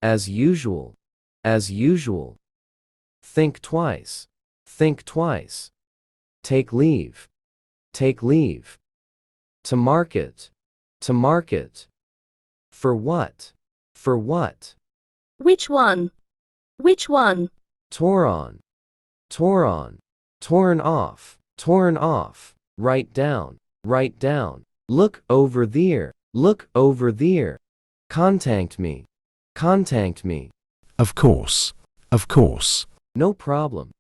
As usual. As usual. Think twice. Think twice. Take leave. Take leave. To market. To market. For what? For what? Which one? Which one? Tore on. Tore on. Torn off. Torn off. Write down. Write down. Look over there. Look over there. Contact me. Contact me. Of course. Of course. No problem.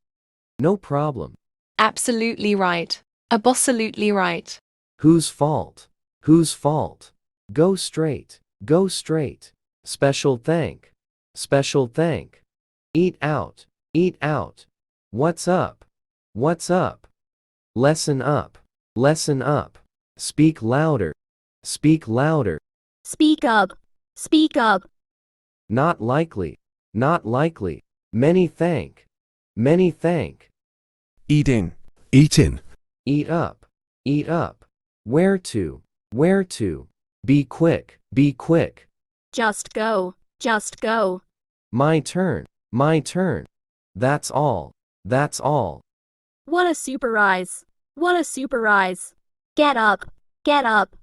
No problem. Absolutely right. Absolutely right. Whose fault? Whose fault? Go straight. Go straight. Special thank. Special thank. Eat out. Eat out. What's up? What's up? Lesson up. Lesson up. Speak louder. Speak louder. Speak up. Speak up. Not likely. Not likely. Many thank. Many thank. Eat in. Eat in. Eat up. Eat up. Where to? Where to? Be quick. Be quick. Just go. Just go. My turn. My turn. That's all. That's all. What a surprise. What a surprise. Get up. Get up.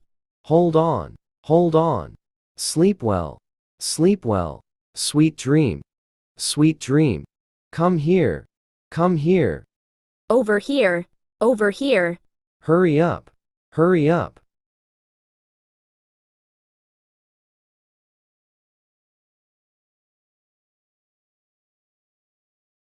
Hold on. Hold on. Sleep well. Sleep well. Sweet dream. Sweet dream. Come here. Come here. Over here. Over here. Hurry up. Hurry up.